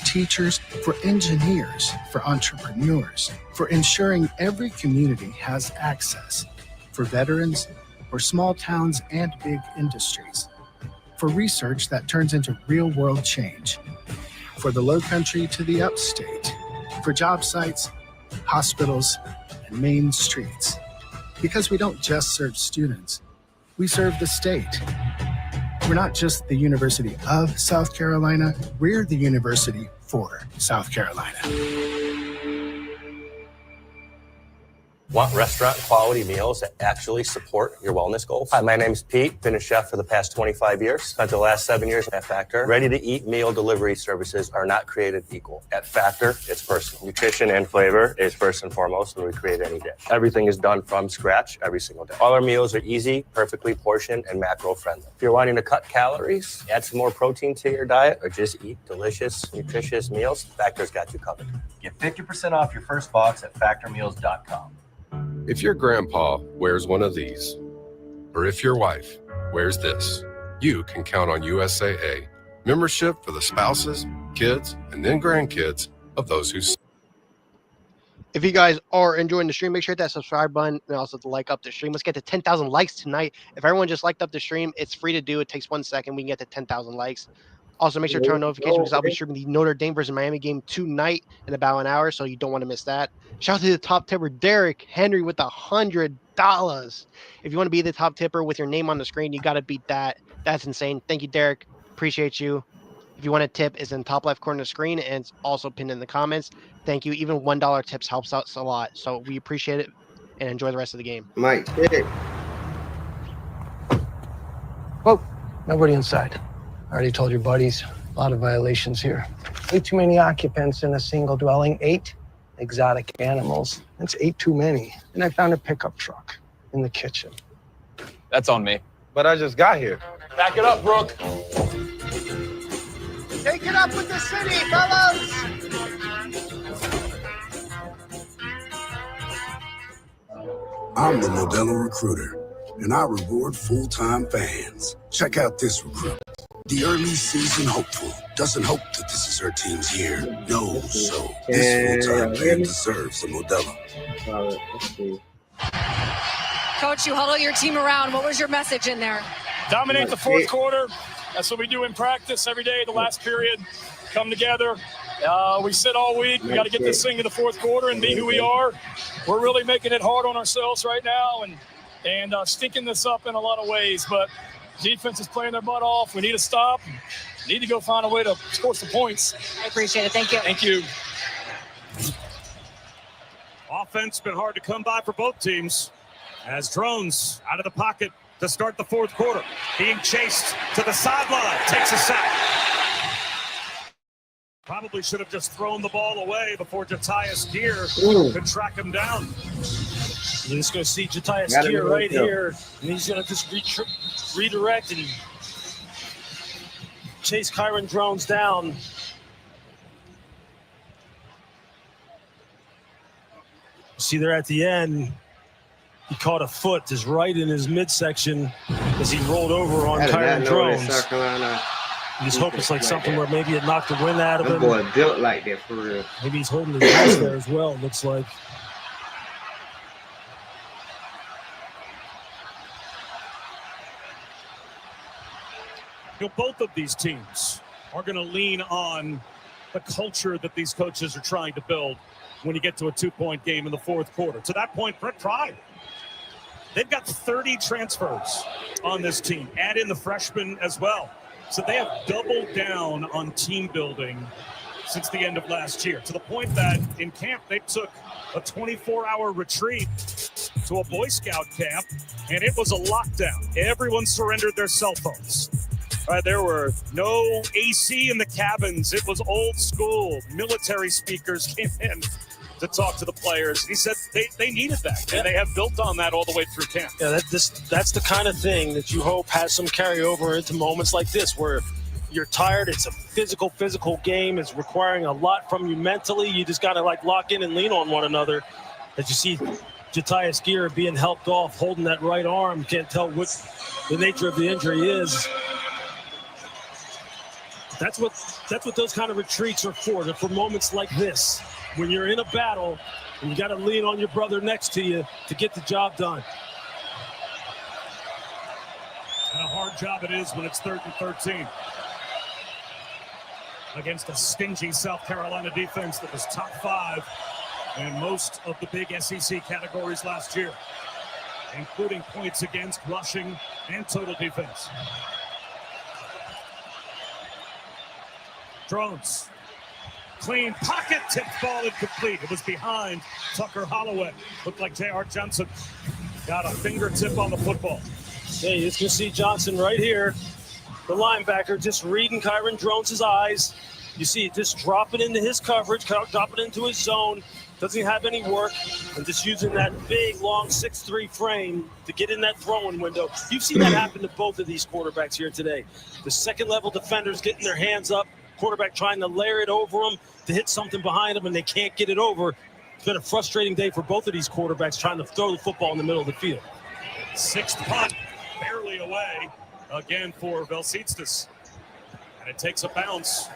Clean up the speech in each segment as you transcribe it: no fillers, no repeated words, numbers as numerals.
teachers, for engineers, for entrepreneurs, for ensuring every community has access, for veterans, for small towns and big industries, for research that turns into real-world change, for the Lowcountry to the upstate, for job sites, hospitals, and main streets. Because we don't just serve students, we serve the state. We're not just the University of South Carolina, we're the University for South Carolina. Want restaurant quality meals that actually support your wellness goals? Hi, my name's Pete. Been a chef for the past 25 years. Spent the last 7 years at Factor. Ready-to-eat meal delivery services are not created equal. At Factor, it's personal. Nutrition and flavor is first and foremost when we create any dish. Everything is done from scratch every single day. All our meals are easy, perfectly portioned, and macro-friendly. If you're wanting to cut calories, add some more protein to your diet, or just eat delicious, nutritious meals, Factor's got you covered. Get 50% off your first box at factormeals.com. If your grandpa wears one of these, or if your wife wears this, you can count on USAA membership for the spouses, kids, and then grandkids of those who. If you guys are enjoying the stream, make sure to hit that subscribe button and also to like up the stream. Let's get to 10,000 likes tonight. If everyone just liked up the stream, it's free to do. It takes 1 second. We can get to 10,000 likes. Also, make sure to turn on notifications because I'll be streaming the Notre Dame versus Miami game tonight in about an hour, so you don't want to miss that. Shout out to the top tipper, Derek Henry, with $100. If you want to be the top tipper with your name on the screen, you got to beat that. That's insane. Thank you, Derek. Appreciate you. If you want a tip, it's in the top left corner of the screen, and it's also pinned in the comments. Thank you. Even $1 tips helps us a lot, so we appreciate it, and enjoy the rest of the game. Mike, hit. Whoa, nobody inside. I already told your buddies, a lot of violations here. Way too many occupants in a single dwelling. 8 exotic animals. That's 8 too many. And I found a pickup truck in the kitchen. That's on me. But I just got here. Back it up, Brooke. Take it up with the city, fellas! I'm the Modelo Recruiter, and I reward full-time fans. Check out this recruit. The early season hopeful doesn't hope that this is her team's year. No, so this full-time fan deserves a Modelo. Coach, you huddle your team around. What was your message in there? Dominate the fourth quarter. That's what we do in practice every day, the last period. Come together. We sit all week. We got to get this thing to the fourth quarter and be who we are. We're really making it hard on ourselves right now and stinking this up in a lot of ways. But defense is playing their butt off. We need to stop. We need to go find a way to score some points. I appreciate it. Thank you. Thank you. Offense been hard to come by for both teams as Drones out of the pocket to start the fourth quarter. Being chased to the sideline. Takes a sack. Probably should have just thrown the ball away before Jatius Gear could track him down. You're just going to see Jatius Gear right here, and he's going to just redirect and chase Kyron Drones down. See there at the end, he caught a foot just right in his midsection as he rolled over on Kyron Drones. You just hope it's like something where maybe it knocked the wind out of him. Boy built like that for real. Maybe he's holding his wrist there as well, it looks like. Both of these teams are going to lean on the culture that these coaches are trying to build when you get to a 2-point game in the fourth quarter. To that point, Brett Pry, they've got 30 transfers on this team. Add in the freshmen as well. So they have doubled down on team building since the end of last year, to the point that in camp they took a 24-hour retreat to a Boy Scout camp, and it was a lockdown. Everyone surrendered their cell phones. There were no AC in the cabins. It was old school. Military speakers came in to talk to the players. He said they needed that, and they have built on that all the way through camp. Yeah, that's the kind of thing that you hope has some carryover into moments like this where you're tired. It's a physical game. It's requiring a lot from you mentally. You just got to lock in and lean on one another. As you see Jatius Gear being helped off, holding that right arm. Can't tell what the nature of the injury is. That's what those kind of retreats are for. They're for moments like this, when you're in a battle and you got to lean on your brother next to you to get the job done. And a hard job it is when it's 3rd and 13. Against a stingy South Carolina defense that was top 5 in most of the big SEC categories last year, including points against, rushing, and total defense. Drones. Clean pocket, tipped ball incomplete. It was behind Tucker Holloway. Looked like J.R. Johnson got a fingertip on the football. Hey, you can see Johnson right here, the linebacker, just reading Kyron Drones' eyes. You see it just dropping into his coverage, dropping into his zone. Doesn't have any work, and just using that big, long 6'3" frame to get in that throwing window. You've seen that happen to both of these quarterbacks here today. The second-level defenders getting their hands up, quarterback trying to layer it over them to hit something behind them, and they can't get it over. It's been a frustrating day for both of these quarterbacks trying to throw the football in the middle of the field. 6th punt, barely away, again for Velcitstas. And it takes a bounce.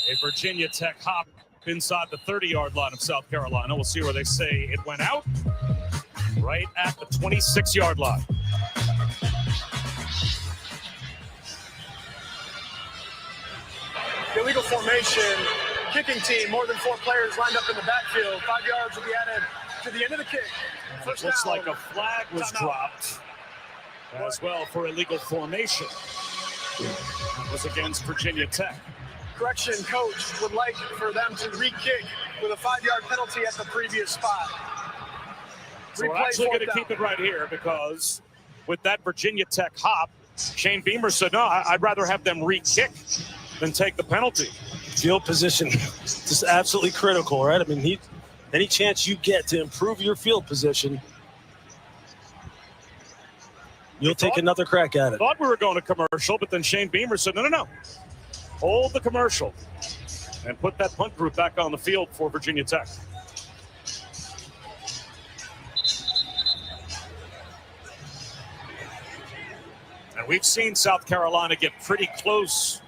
A Virginia Tech hop inside the 30-yard line of South Carolina. We'll see where they say it went out. Right at the 26-yard line. Illegal formation, kicking team, more than 4 players lined up in the backfield. 5 yards will be added to the end of the kick. It looks like a flag was dropped as well for illegal formation. That was against Virginia Tech. Correction, coach would like for them to re-kick with a 5-yard penalty at the previous spot. So we're actually going to keep it right here because with that Virginia Tech hop, Shane Beamer said, no, I'd rather have them re-kick than take the penalty. Field position, just absolutely critical, right? I mean, any chance you get to improve your field position, you'll take another crack at it. Thought we were going to commercial, but then Shane Beamer said, no. Hold the commercial and put that punt group back on the field for Virginia Tech. And we've seen South Carolina get pretty close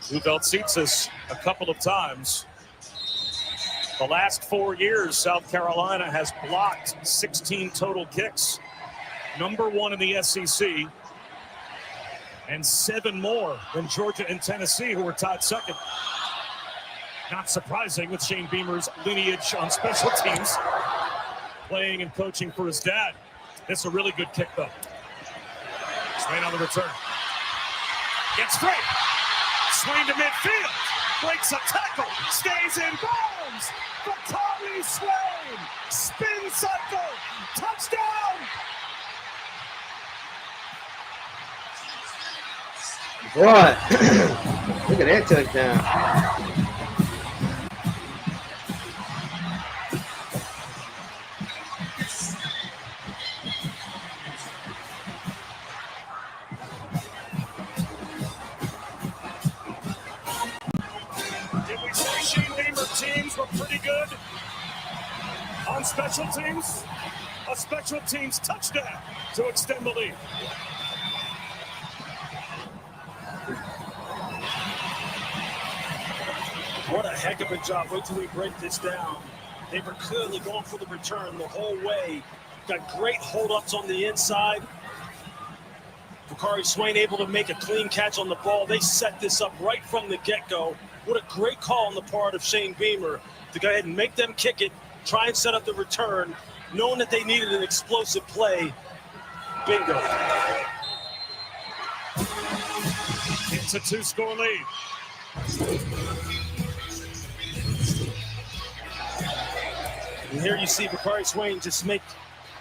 to Velcitstas a couple of times. The last 4 years, South Carolina has blocked 16 total kicks. Number 1 in the SEC. And 7 more than Georgia and Tennessee, who were tied second. Not surprising with Shane Beamer's lineage on special teams, playing and coaching for his dad. It's a really good kick, though. Swain on the return. Gets straight. Swain to midfield. Breaks a tackle. Stays in bounds. Bakari Swain. Spin cycle. Touchdown. Boy, look at that touchdown. Did we say Shane Beamer teams were pretty good on special teams? A special teams touchdown to extend the lead. What a heck of a job. Wait till we break this down. They were clearly going for the return the whole way. Got great hold-ups on the inside. Bakari Swain able to make a clean catch on the ball. They set this up right from the get-go. What a great call on the part of Shane Beamer to go ahead and make them kick it, try and set up the return, knowing that they needed an explosive play. Bingo. It's a 2-score lead. And here you see Bakari Swain just make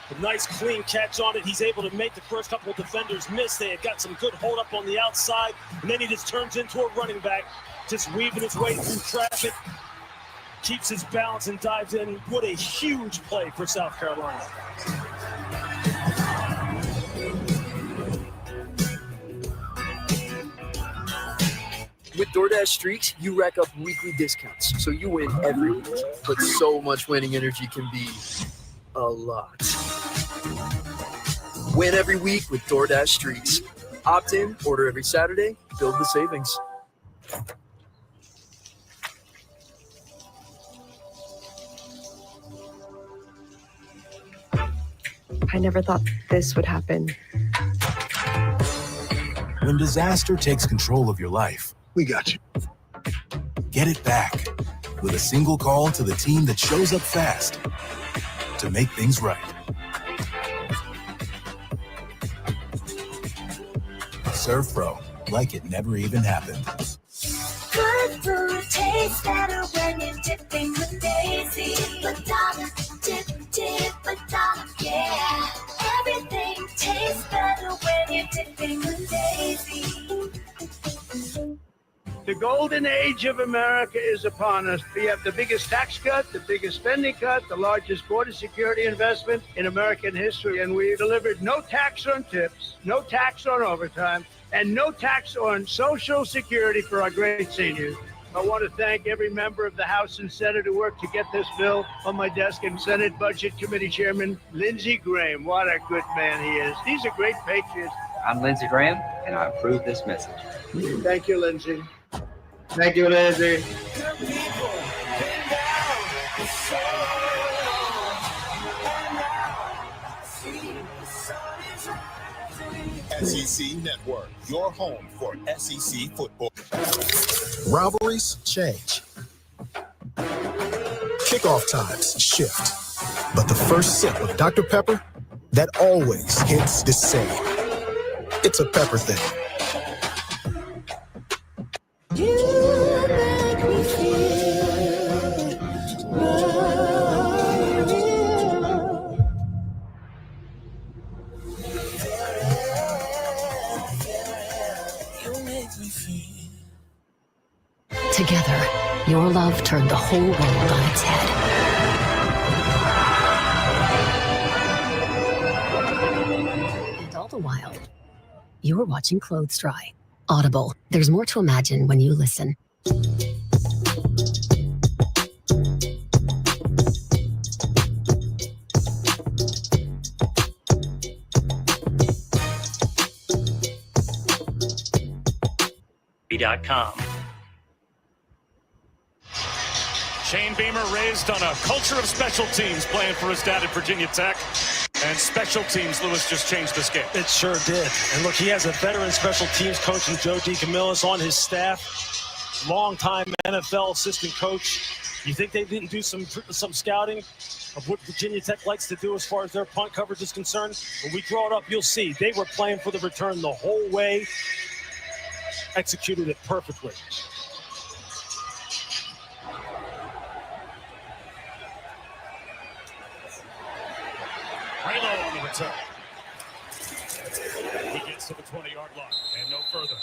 a nice clean catch on it. He's able to make the first couple of defenders miss. They had got some good hold up on the outside, and then he just turns into a running back, just weaving his way through traffic, keeps his balance and dives in. What a huge play for South Carolina. With DoorDash Streaks, you rack up weekly discounts, so you win every week. But so much winning energy can be a lot. Win every week with DoorDash Streaks. Opt in, order every Saturday, build the savings. I never thought this would happen. When disaster takes control of your life, we got you. Get it back with a single call to the team that shows up fast to make things right. Serve Pro, like it never even happened. Good food tastes better when you're dipping with Daisy. Madonna, dip, Madonna, yeah. Everything tastes better when you're dipping with Daisy. The golden age of America is upon us. We have the biggest tax cut, the biggest spending cut, the largest border security investment in American history, and we delivered no tax on tips, no tax on overtime, and no tax on Social Security for our great seniors. I want to thank every member of the House and Senate who worked to get this bill on my desk, and Senate Budget Committee Chairman Lindsey Graham. What a good man he is. These are great patriots. I'm Lindsey Graham, and I approve this message. Thank you, Lindsey. Thank you, Lindsey. SEC Network, your home for SEC football. Rivalries change. Kickoff times shift. But the first sip of Dr. Pepper, that always hits the same. It's a pepper thing. You make me feel Together, your love turned the whole world on its head. And all the while, you were watching clothes dry. Audible. There's more to imagine when you listen. .com. Shane Beamer raised on a culture of special teams, playing for his dad at Virginia Tech. And special teams, Lewis, just changed this game. It sure did. And look, he has a veteran special teams coach in Joe DeCamillis on his staff. Longtime NFL assistant coach. You think they didn't do some scouting of what Virginia Tech likes to do as far as their punt coverage is concerned? When we draw it up, you'll see they were playing for the return the whole way. Executed it perfectly. Raylo on the return. He gets to the 20-yard line and no further.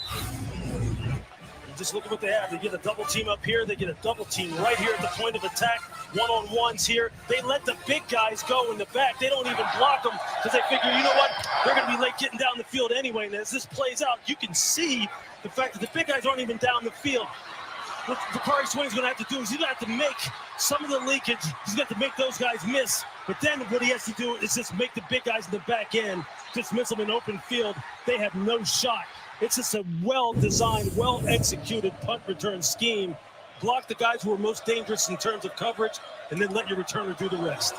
Just look at what they have. They get a double team up here. They get a double team right here at the point of attack. One-on-ones here. They let the big guys go in the back. They don't even block them because they figure, you know what? They're going to be late getting down the field anyway. And as this plays out, you can see the fact that the big guys aren't even down the field. What Bakari Swain's going to have to do is he's going to have to make some of the leakage. He's going to have to make those guys miss. But then what he has to do is just make the big guys in the back end just miss them in open field. They have no shot. It's just a well-designed, well-executed punt return scheme. Block the guys who are most dangerous in terms of coverage, and then let your returner do the rest.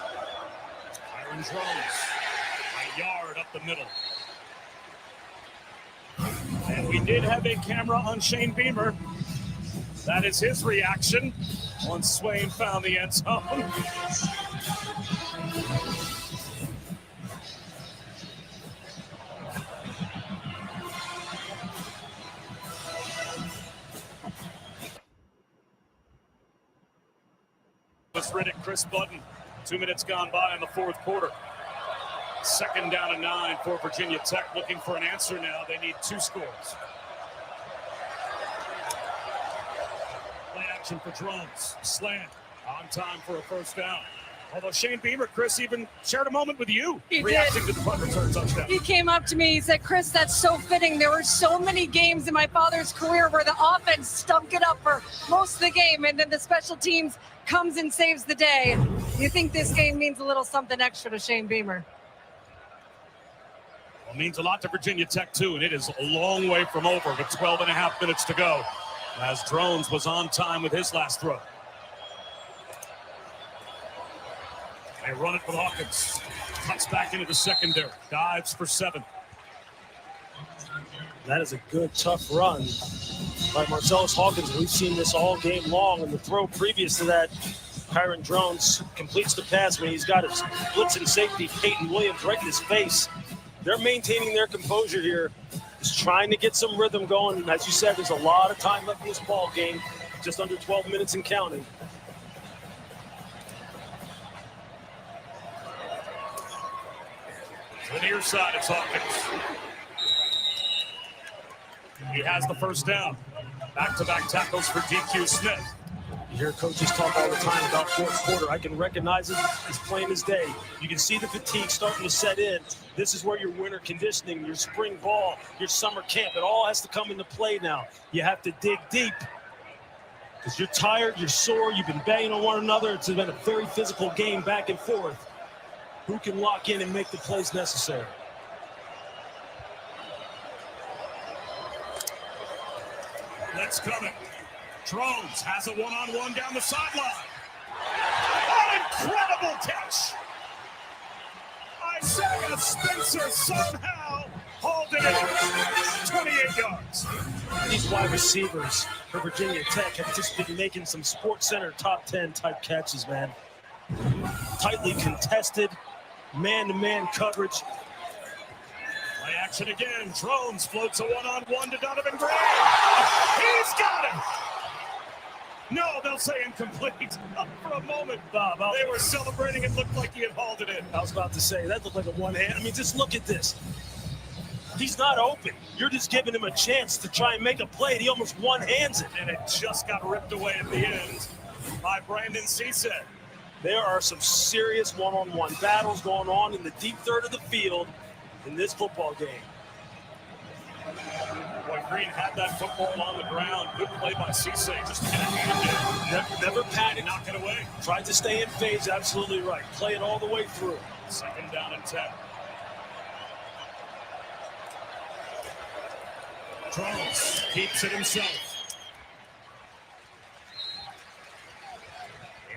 Iron Jones, a yard up the middle. And we did have a camera on Shane Beamer. That is his reaction once Swain found the end zone. Riddick, Chris Button, 2 minutes gone by in the fourth quarter. Second down and 9 for Virginia Tech, looking for an answer now. They need 2 scores. Play action for Drones. Slant on time for a first down. Although Shane Beamer, Chris, even shared a moment with you reacting to the punt return touchdown. He came up to me, he said, Chris, that's so fitting. There were so many games in my father's career where the offense stunk it up for most of the game, and then the special teams comes and saves the day. You think this game means a little something extra to Shane Beamer? Well, means a lot to Virginia Tech, too, and it is a long way from over with 12 and a half minutes to go as Drones was on time with his last throw. They run it with Hawkins. Cuts back into the secondary. Dives for 7. That is a good, tough run by Marcellus Hawkins. We've seen this all game long, and the throw previous to that, Kyron Drones completes the pass when he's got his blitzing safety, Peyton Williams, right in his face. They're maintaining their composure here, just trying to get some rhythm going. And as you said, there's a lot of time left in this ball game, just under 12 minutes and counting. To the near side, it's Hawkins. He has the first down. Back-to-back tackles for DQ Smith. You hear coaches talk all the time about fourth quarter. I can recognize it as plain as day. You can see the fatigue starting to set in. This is where your winter conditioning, your spring ball, your summer camp, it all has to come into play now. You have to dig deep because you're tired, you're sore, you've been banging on one another. It's been a very physical game back and forth. Who can lock in and make the plays necessary? Let's coming. Drones has a one-on-one down the sideline. An incredible catch. Isaiah Spencer somehow hauled it in. 28 yards. These wide receivers for Virginia Tech have just been making some Sports Center top 10 type catches, man. Tightly contested, man-to-man coverage. Play action again. Drones floats a one-on-one to Donovan Gray. He's got him. No, they'll say incomplete. For a moment, Bob, they were celebrating. It looked like he had hauled it in. I was about to say, that looked like a one-hand. I mean, just look at this. He's not open. You're just giving him a chance to try and make a play, and he almost one-hands it. And it just got ripped away at the end by Brandon Cisse. There are some serious one-on-one battles going on in the deep third of the field in this football game. Boy, Green had that football on the ground. Good play by Cisse. Just hit it. Never panicked. Knock it away. Tried to stay in phase. Absolutely right. Play it all the way through. 2nd down and 10. Drones keeps it himself.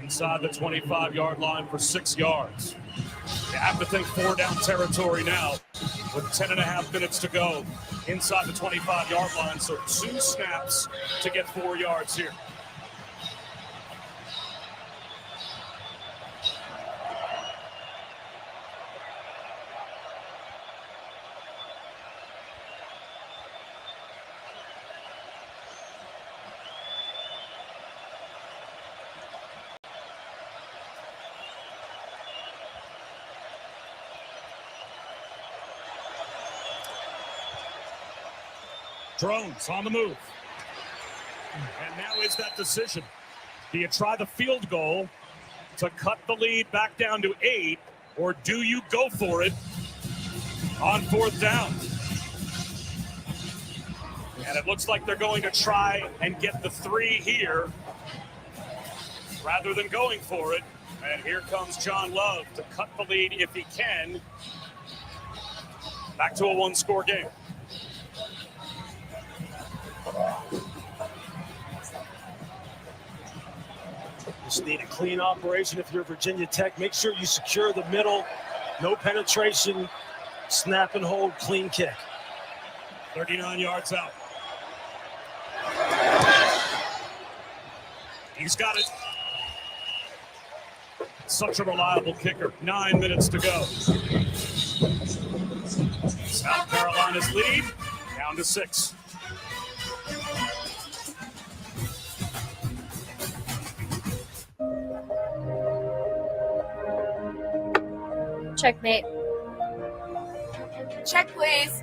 Inside the 25-yard line for 6 yards. You have to think 4-down territory now with 10.5 minutes to go inside the 25-yard line. So 2 snaps to get 4 yards here. Drones on the move. And now is that decision. Do you try the field goal to cut the lead back down to 8, or do you go for it on 4th down? And it looks like they're going to try and get the 3 here rather than going for it. And here comes John Love to cut the lead if he can. Back to a 1-score game. Just need a clean operation if you're Virginia Tech. Make sure you secure the middle. No penetration. Snap and hold. Clean kick. 39 yards out. He's got it. Such a reliable kicker. 9 minutes to go. South Carolina's lead down to 6. Checkmate. Check, please.